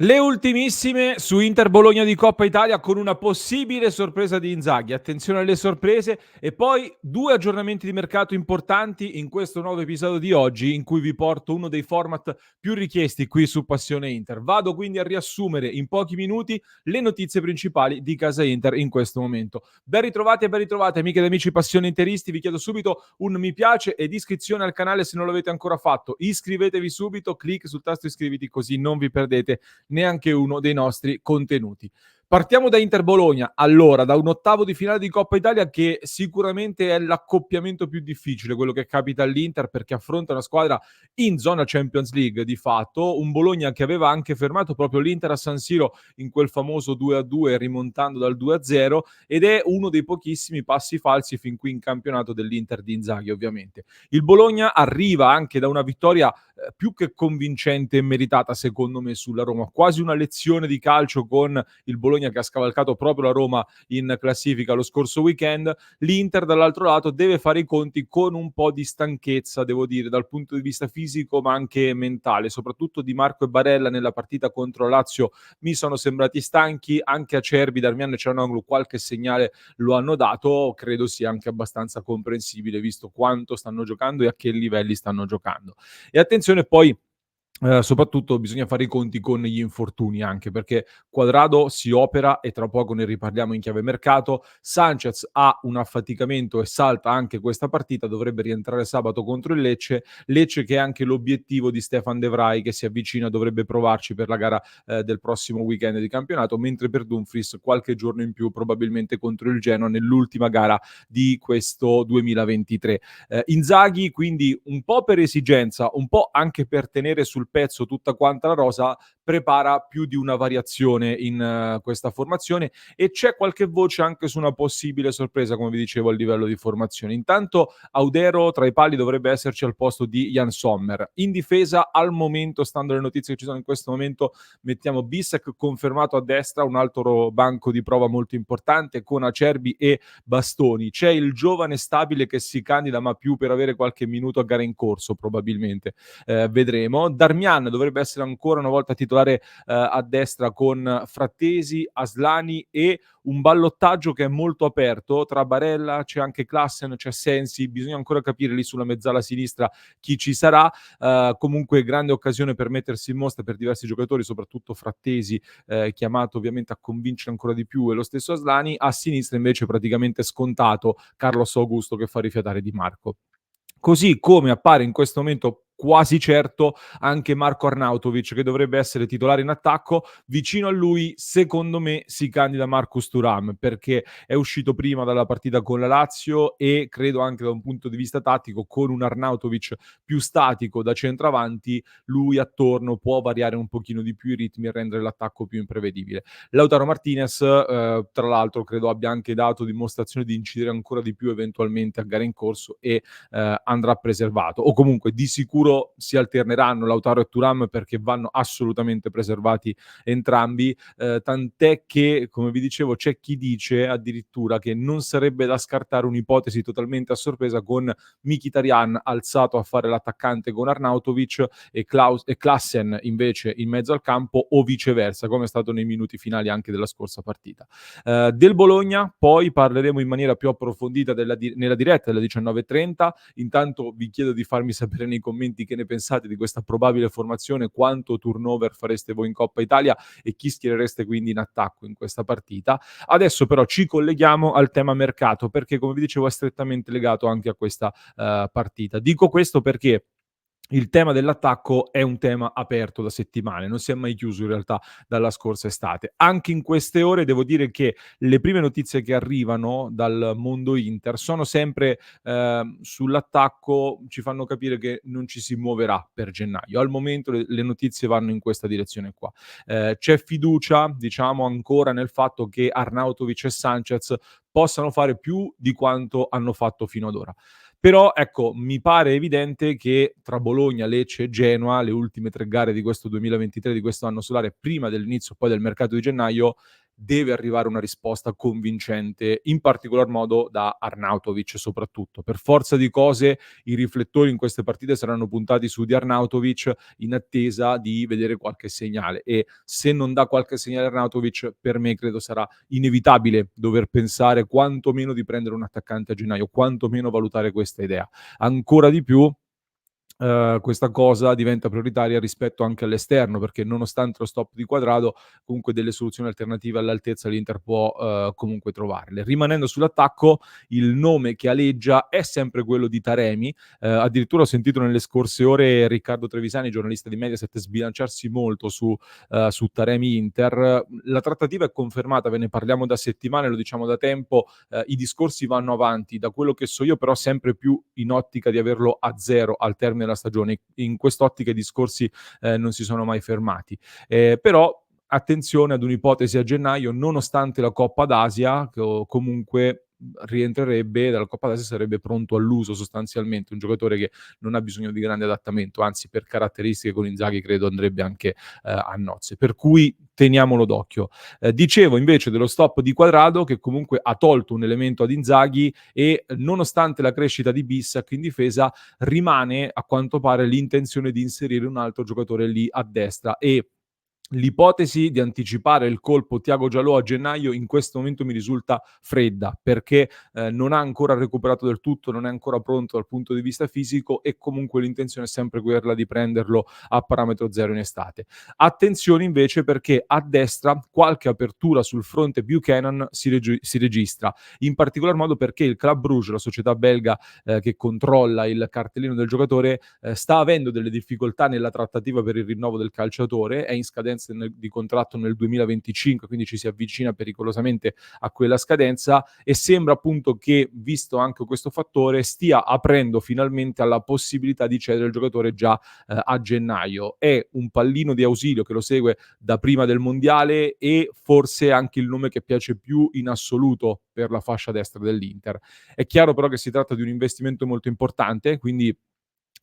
Le ultimissime su Inter Bologna di Coppa Italia con una possibile sorpresa di Inzaghi. Attenzione alle sorprese e poi 2 aggiornamenti di mercato importanti in questo nuovo episodio di oggi in cui vi porto uno dei format più richiesti qui su Passione Inter. Vado quindi a riassumere in pochi minuti le notizie principali di casa Inter in questo momento. Ben ritrovati e ben ritrovate amiche ed amici Passione Interisti, vi chiedo subito un mi piace ed iscrizione al canale se non l'avete ancora fatto. Iscrivetevi subito, clic sul tasto iscriviti così non vi perdete neanche uno dei nostri contenuti. Partiamo da Inter Bologna, allora, da un ottavo di finale di Coppa Italia che sicuramente è l'accoppiamento più difficile, quello che capita all'Inter perché affronta una squadra in zona Champions League di fatto, un Bologna che aveva anche fermato proprio l'Inter a San Siro in quel famoso 2-2 rimontando dal 2-0 ed è uno dei pochissimi passi falsi fin qui in campionato dell'Inter di Inzaghi ovviamente. Il Bologna arriva anche da una vittoria più che convincente e meritata secondo me sulla Roma, quasi una lezione di calcio con il Bologna che ha scavalcato proprio la Roma in classifica lo scorso weekend. L'Inter dall'altro lato deve fare i conti con un po' di stanchezza, devo dire, dal punto di vista fisico ma anche mentale, soprattutto Di Marco e Barella nella partita contro Lazio mi sono sembrati stanchi, anche Acerbi, Darmian e Çalhanoğlu qualche segnale lo hanno dato, credo sia anche abbastanza comprensibile visto quanto stanno giocando e a che livelli stanno giocando. E attenzione poi soprattutto bisogna fare i conti con gli infortuni anche, perché Quadrado si opera e tra poco ne riparliamo in chiave mercato. Sanchez ha un affaticamento e salta anche questa partita, dovrebbe rientrare sabato contro il Lecce. Lecce che è anche l'obiettivo di Stefan De Vrij che si avvicina, dovrebbe provarci per la gara del prossimo weekend di campionato, mentre per Dumfries qualche giorno in più probabilmente contro il Genoa nell'ultima gara di questo 2023. Inzaghi quindi un po' per esigenza, un po' anche per tenere sul pezzo tutta quanta la rosa, prepara più di una variazione in questa formazione e c'è qualche voce anche su una possibile sorpresa, come vi dicevo, a livello di formazione. Intanto Audero tra i pali dovrebbe esserci al posto di Jan Sommer. In difesa al momento, stando alle notizie che ci sono in questo momento, mettiamo Bissek confermato a destra, un altro banco di prova molto importante con Acerbi e Bastoni. C'è il giovane stabile che si candida ma più per avere qualche minuto a gara in corso probabilmente, vedremo. Darmian dovrebbe essere ancora una volta titolare a destra con Frattesi, Aslani e un ballottaggio che è molto aperto tra Barella, c'è anche Klassen, c'è Sensi, bisogna ancora capire lì sulla mezzala sinistra chi ci sarà. Comunque grande occasione per mettersi in mostra per diversi giocatori, soprattutto Frattesi, chiamato ovviamente a convincere ancora di più, e lo stesso Aslani. A sinistra invece praticamente scontato Carlos Augusto che fa rifiatare Di Marco. Così come appare in questo momento quasi certo anche Marko Arnautovic che dovrebbe essere titolare in attacco. Vicino a lui secondo me si candida Marcus Thuram perché è uscito prima dalla partita con la Lazio e credo anche da un punto di vista tattico con un Arnautovic più statico da centravanti lui attorno può variare un pochino di più i ritmi e rendere l'attacco più imprevedibile. Lautaro Martinez tra l'altro credo abbia anche dato dimostrazione di incidere ancora di più eventualmente a gara in corso e andrà preservato o comunque di sicuro si alterneranno Lautaro e Thuram perché vanno assolutamente preservati entrambi, tant'è che come vi dicevo c'è chi dice addirittura che non sarebbe da scartare un'ipotesi totalmente a sorpresa con Mkhitaryan alzato a fare l'attaccante con Arnautovic e Klassen invece in mezzo al campo o viceversa come è stato nei minuti finali anche della scorsa partita. Del Bologna poi parleremo in maniera più approfondita nella diretta delle 19:30. Intanto vi chiedo di farmi sapere nei commenti che ne pensate di questa probabile formazione, quanto turnover fareste voi in Coppa Italia e chi schierereste quindi in attacco in questa partita. Adesso però ci colleghiamo al tema mercato perché come vi dicevo è strettamente legato anche a questa partita. Dico questo perché il tema dell'attacco è un tema aperto da settimane, non si è mai chiuso in realtà dalla scorsa estate. Anche in queste ore devo dire che le prime notizie che arrivano dal mondo Inter sono sempre sull'attacco, ci fanno capire che non ci si muoverà per gennaio. Al momento le notizie vanno in questa direzione qua. C'è fiducia, diciamo, ancora nel fatto che Arnautovic e Sanchez possano fare più di quanto hanno fatto fino ad ora. Però ecco, mi pare evidente che tra Bologna, Lecce e Genoa, le ultime 3 gare di questo 2023, di questo anno solare, prima dell'inizio poi del mercato di gennaio, deve arrivare una risposta convincente, in particolar modo da Arnautovic soprattutto. Per forza di cose i riflettori in queste partite saranno puntati su di Arnautovic in attesa di vedere qualche segnale, e se non dà qualche segnale Arnautovic, per me credo sarà inevitabile dover pensare quantomeno di prendere un attaccante a gennaio, quantomeno valutare questa idea. Ancora di più questa cosa diventa prioritaria rispetto anche all'esterno, perché nonostante lo stop di Quadrado, comunque delle soluzioni alternative all'altezza l'Inter può comunque trovarle. Rimanendo sull'attacco, il nome che aleggia è sempre quello di Taremi. Addirittura ho sentito nelle scorse ore Riccardo Trevisani, giornalista di Mediaset, sbilanciarsi molto su Taremi Inter. La trattativa è confermata, ve ne parliamo da settimane, lo diciamo da tempo, i discorsi vanno avanti, da quello che so io però sempre più in ottica di averlo a zero al termine della stagione. In quest'ottica i discorsi non si sono mai fermati. Però attenzione ad un'ipotesi a gennaio, nonostante la Coppa d'Asia, che comunque rientrerebbe dalla Coppa d'Asia, sarebbe pronto all'uso sostanzialmente, un giocatore che non ha bisogno di grande adattamento, anzi per caratteristiche con Inzaghi credo andrebbe anche a nozze, per cui teniamolo d'occhio. Dicevo invece dello stop di Quadrado, che comunque ha tolto un elemento ad Inzaghi, e nonostante la crescita di Bissac in difesa rimane a quanto pare l'intenzione di inserire un altro giocatore lì a destra, e l'ipotesi di anticipare il colpo Thiago Giallo a gennaio in questo momento mi risulta fredda, perché non ha ancora recuperato del tutto, non è ancora pronto dal punto di vista fisico, e comunque l'intenzione è sempre quella di prenderlo a parametro zero in estate. Attenzione invece, perché a destra qualche apertura sul fronte Buchanan si registra, in particolar modo perché il Club Brugge, la società belga che controlla il cartellino del giocatore, sta avendo delle difficoltà nella trattativa per il rinnovo del calciatore, è in scadenza di contratto nel 2025, quindi ci si avvicina pericolosamente a quella scadenza, e sembra appunto che, visto anche questo fattore, stia aprendo finalmente alla possibilità di cedere il giocatore già a gennaio. È un pallino di ausilio che lo segue da prima del mondiale, e forse anche il nome che piace più in assoluto per la fascia destra dell'Inter. È chiaro però che si tratta di un investimento molto importante, quindi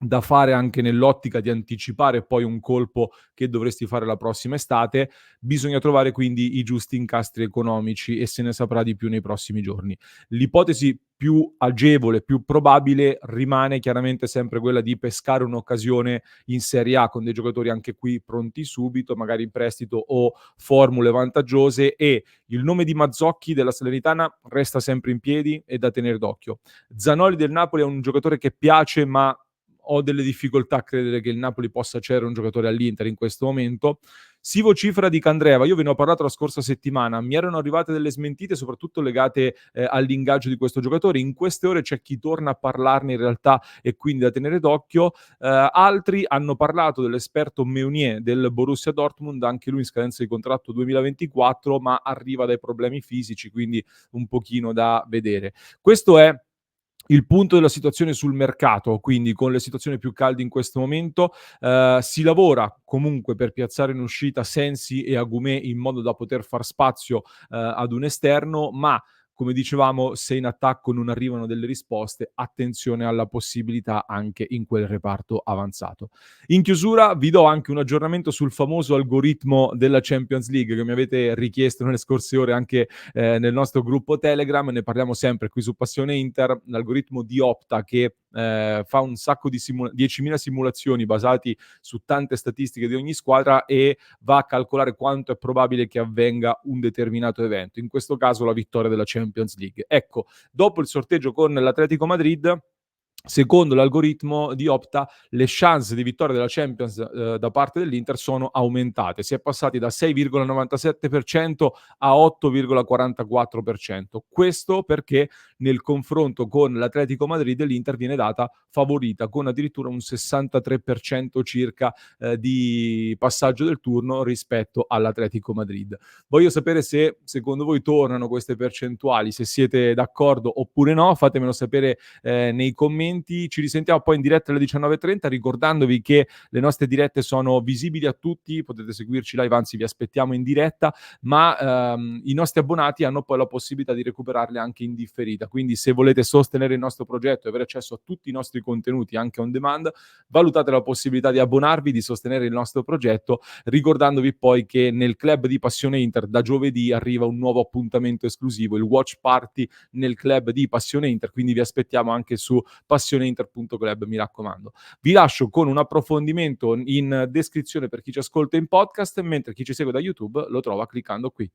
da fare anche nell'ottica di anticipare poi un colpo che dovresti fare la prossima estate. Bisogna trovare quindi i giusti incastri economici, e se ne saprà di più nei prossimi giorni. L'ipotesi più agevole, più probabile, rimane chiaramente sempre quella di pescare un'occasione in Serie A con dei giocatori anche qui pronti subito, magari in prestito o formule vantaggiose, e il nome di Mazzocchi della Salernitana resta sempre in piedi e da tenere d'occhio. Zanoli del Napoli è un giocatore che piace, ma ho delle difficoltà a credere che il Napoli possa cedere un giocatore all'Inter in questo momento. Si vocifera di Candreva, io ve ne ho parlato la scorsa settimana, mi erano arrivate delle smentite soprattutto legate all'ingaggio di questo giocatore. In queste ore c'è chi torna a parlarne in realtà, e quindi da tenere d'occhio. Altri hanno parlato dell'esperto Meunier del Borussia Dortmund, anche lui in scadenza di contratto 2024, ma arriva dai problemi fisici, quindi un pochino da vedere. Questo è il punto della situazione sul mercato, quindi con le situazioni più calde in questo momento. Si lavora comunque per piazzare in uscita Sensi e Agumé in modo da poter far spazio ad un esterno, ma come dicevamo, se in attacco non arrivano delle risposte, attenzione alla possibilità anche in quel reparto avanzato. In chiusura vi do anche un aggiornamento sul famoso algoritmo della Champions League che mi avete richiesto nelle scorse ore anche nel nostro gruppo Telegram. Ne parliamo sempre qui su Passione Inter. L'algoritmo di Opta, che fa un sacco di 10.000 simulazioni basati su tante statistiche di ogni squadra, e va a calcolare quanto è probabile che avvenga un determinato evento, in questo caso la vittoria della Champions League. Ecco, dopo il sorteggio con l'Atletico Madrid, secondo l'algoritmo di Opta, le chance di vittoria della Champions da parte dell'Inter sono aumentate. Si è passati da 6,97% a 8,44%. Questo perché nel confronto con l'Atletico Madrid l'Inter viene data favorita, con addirittura un 63% circa di passaggio del turno rispetto all'Atletico Madrid. Voglio sapere se secondo voi tornano queste percentuali, se siete d'accordo oppure no. Fatemelo sapere nei commenti. appuntamenti. Ci risentiamo poi in diretta alle 19:30, ricordandovi che le nostre dirette sono visibili a tutti, potete seguirci live, anzi vi aspettiamo in diretta, ma i nostri abbonati hanno poi la possibilità di recuperarle anche in differita. Quindi se volete sostenere il nostro progetto e avere accesso a tutti i nostri contenuti anche on demand, valutate la possibilità di abbonarvi, di sostenere il nostro progetto, ricordandovi poi che nel club di Passione Inter da giovedì arriva un nuovo appuntamento esclusivo, il Watch Party nel club di Passione Inter, quindi vi aspettiamo anche su passioneinter.club, mi raccomando. Vi lascio con un approfondimento in descrizione per chi ci ascolta in podcast, mentre chi ci segue da YouTube lo trova cliccando qui.